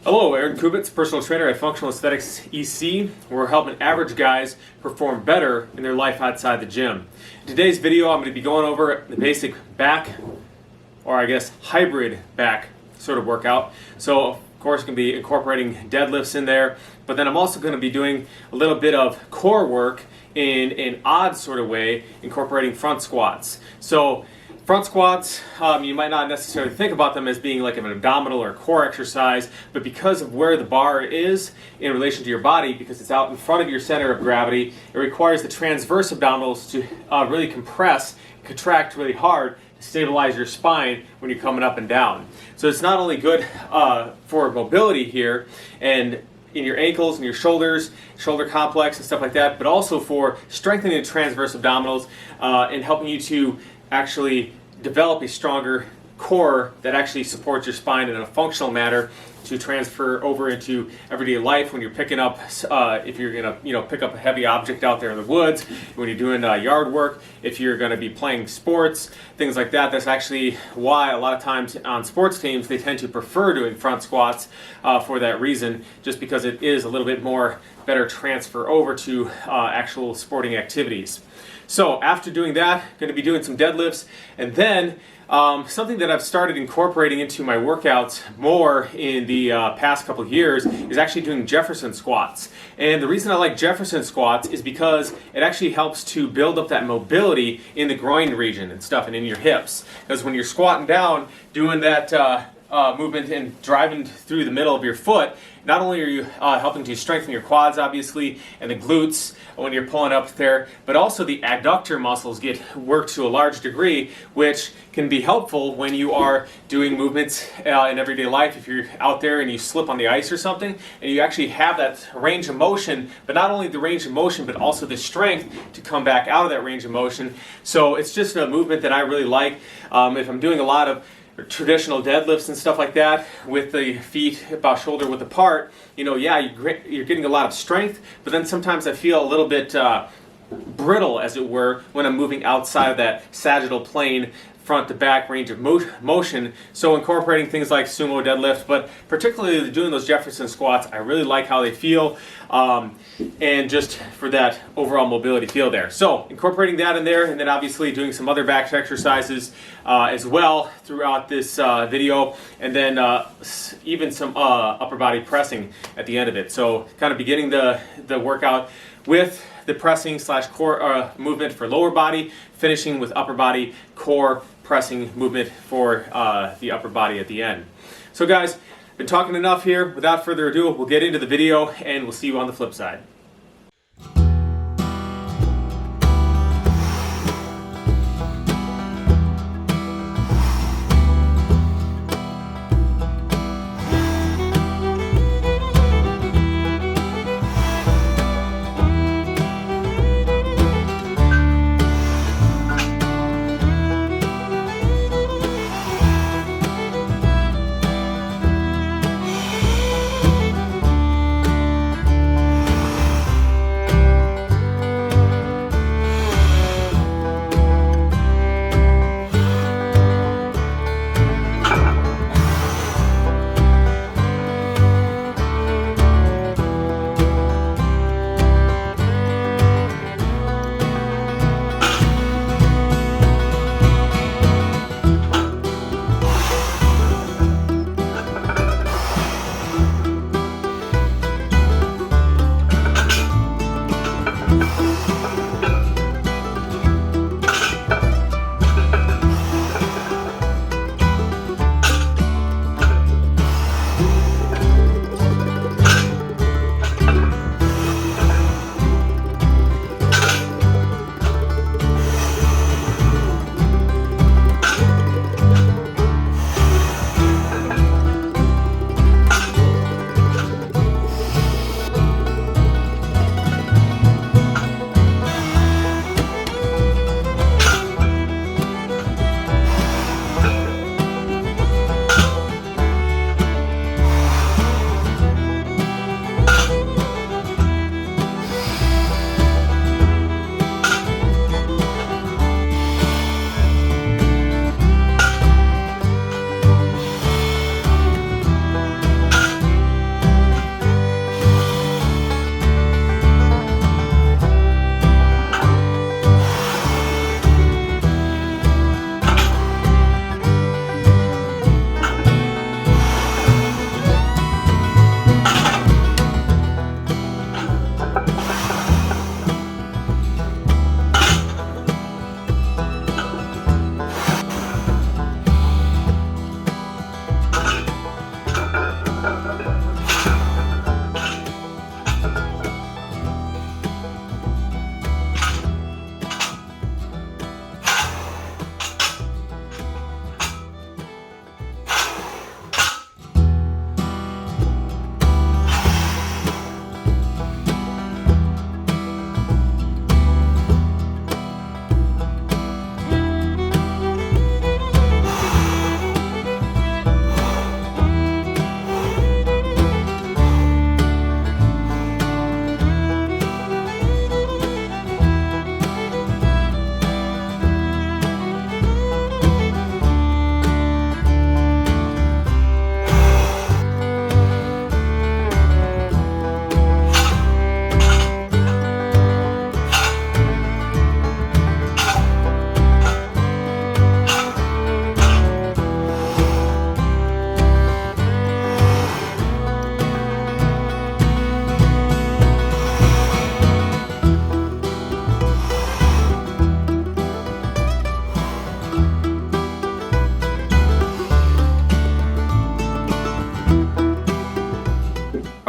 Hello, Aaron Kubitz, personal trainer at Functional Aesthetics EC. We're helping average guys perform better in their life outside the gym. In today's video, I'm going to be going over the basic back, or I guess hybrid back sort of workout. So, of course, going to be incorporating deadlifts in there, but then I'm also going to be doing a little bit of core work in an odd sort of way, incorporating front squats. So, front squats, you might not necessarily think about them as being like an abdominal or core exercise, but because of where the bar is in relation to your body, because it's out in front of your center of gravity, it requires the transverse abdominals to really compress, contract really hard to stabilize your spine when you're coming up and down. So it's not only good for mobility here and in your ankles and your shoulders, shoulder complex and stuff like that, but also for strengthening the transverse abdominals and helping you to actually develop a stronger core that actually supports your spine in a functional manner to transfer over into everyday life when you're picking up, if you're gonna pick up a heavy object out there in the woods, when you're doing yard work, if you're gonna be playing sports, things like that. That's actually why a lot of times on sports teams they tend to prefer doing front squats for that reason, just because it is a little bit more better transfer over to actual sporting activities. So after doing that, going to be doing some deadlifts, and then something that I've started incorporating into my workouts more in the past couple of years is actually doing Jefferson squats. And the reason I like Jefferson squats is because it actually helps to build up that mobility in the groin region and stuff and in your hips. Because when you're squatting down, doing that movement and driving through the middle of your foot, not only are you helping to strengthen your quads, obviously, and the glutes when you're pulling up there, but also the adductor muscles get worked to a large degree, which can be helpful when you are doing movements in everyday life. If you're out there and you slip on the ice or something, and you actually have that range of motion, but not only the range of motion, but also the strength to come back out of that range of motion. So it's just a movement that I really like. If I'm doing a lot of traditional deadlifts and stuff like that with the feet about shoulder width apart, you're getting a lot of strength, but then sometimes I feel a little bit brittle, as it were, when I'm moving outside of that sagittal plane front to back range of motion. So incorporating things like sumo deadlift, but particularly doing those Jefferson squats, I really like how they feel, and just for that overall mobility feel there. So incorporating that in there, and then obviously doing some other back exercises as well throughout this video, and then even some upper body pressing at the end of it. So kind of beginning the workout with the pressing / core movement for lower body, finishing with upper body core pressing movement for the upper body at the end. So guys, been talking enough here. Without further ado, we'll get into the video and we'll see you on the flip side.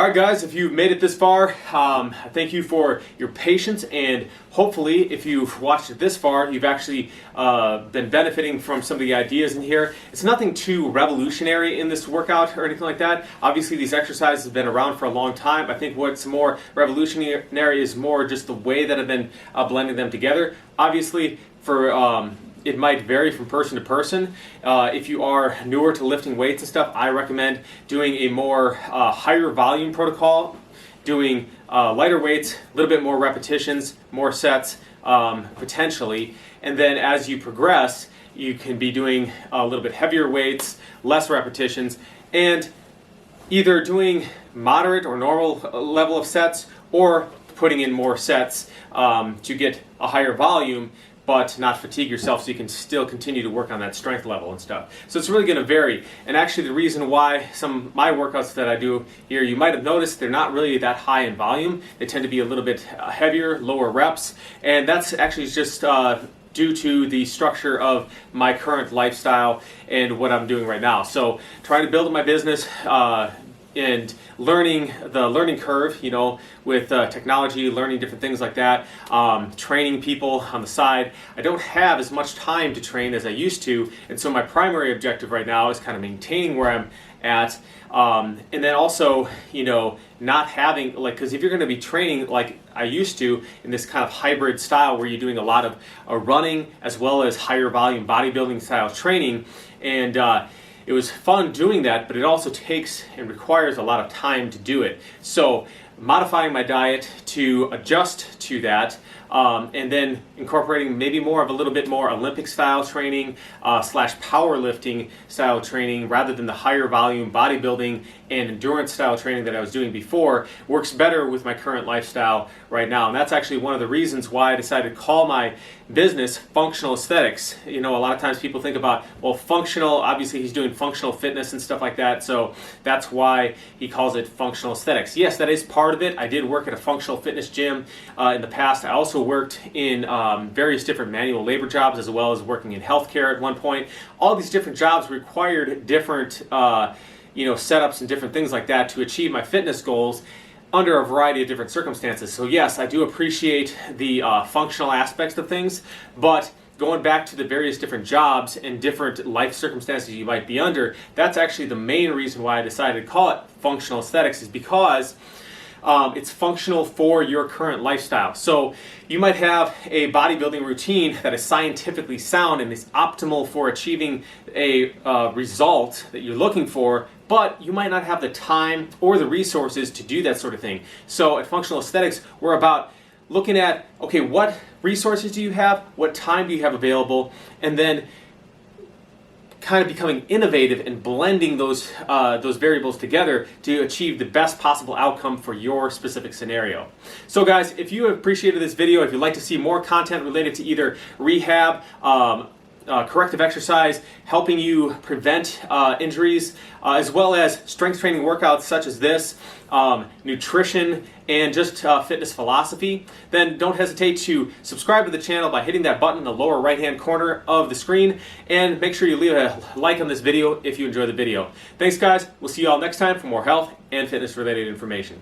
All right, guys, if you've made it this far, thank you for your patience, and hopefully if you've watched it this far, you've actually been benefiting from some of the ideas in here. It's nothing too revolutionary in this workout or anything like that. Obviously, these exercises have been around for a long time. I think what's more revolutionary is more just the way that I've been blending them together. Obviously, for it might vary from person to person. If you are newer to lifting weights and stuff, I recommend doing a more higher volume protocol, doing lighter weights, a little bit more repetitions, more sets, potentially. And then as you progress, you can be doing a little bit heavier weights, less repetitions, and either doing moderate or normal level of sets, or putting in more sets to get a higher volume, but not fatigue yourself, so you can still continue to work on that strength level and stuff. So it's really going to vary. And actually the reason why some of my workouts that I do here, you might have noticed they're not really that high in volume. They tend to be a little bit heavier, lower reps. And that's actually just due to the structure of my current lifestyle and what I'm doing right now. So trying to build my business, and learning the learning curve, you know, with technology, learning different things like that, training people on the side. I don't have as much time to train as I used to, and so my primary objective right now is kind of maintaining where I'm at, and then also, you know, not having, like, because if you're going to be training like I used to in this kind of hybrid style where you're doing a lot of running as well as higher volume bodybuilding style training, and it was fun doing that, but it also takes and requires a lot of time to do it. So modifying my diet to adjust to that, and then incorporating maybe more of a little bit more Olympic style training slash powerlifting style training rather than the higher volume bodybuilding and endurance style training that I was doing before works better with my current lifestyle right now. And that's actually one of the reasons why I decided to call my business Functional Aesthetics. You know, a lot of times people think about, well, functional, obviously he's doing functional fitness and stuff like that, so that's why he calls it Functional Aesthetics. Yes, that is part of it. I did work at a functional fitness gym in the past. I also worked in various different manual labor jobs, as well as working in healthcare at one point. All these different jobs required different setups and different things like that to achieve my fitness goals under a variety of different circumstances. So yes, I do appreciate the functional aspects of things, but going back to the various different jobs and different life circumstances you might be under, that's actually the main reason why I decided to call it Functional Aesthetics, is because it's functional for your current lifestyle. So you might have a bodybuilding routine that is scientifically sound and is optimal for achieving a result that you're looking for, but you might not have the time or the resources to do that sort of thing. So at Functional Aesthetics, we're about looking at, okay, what resources do you have, what time do you have available, and then kind of becoming innovative and blending those variables together to achieve the best possible outcome for your specific scenario. So guys, if you appreciated this video, if you'd like to see more content related to either rehab, corrective exercise, helping you prevent injuries, as well as strength training workouts such as this, nutrition, and just fitness philosophy, then don't hesitate to subscribe to the channel by hitting that button in the lower right hand corner of the screen, and make sure you leave a like on this video if you enjoy the video. Thanks guys, we'll see you all next time for more health and fitness related information.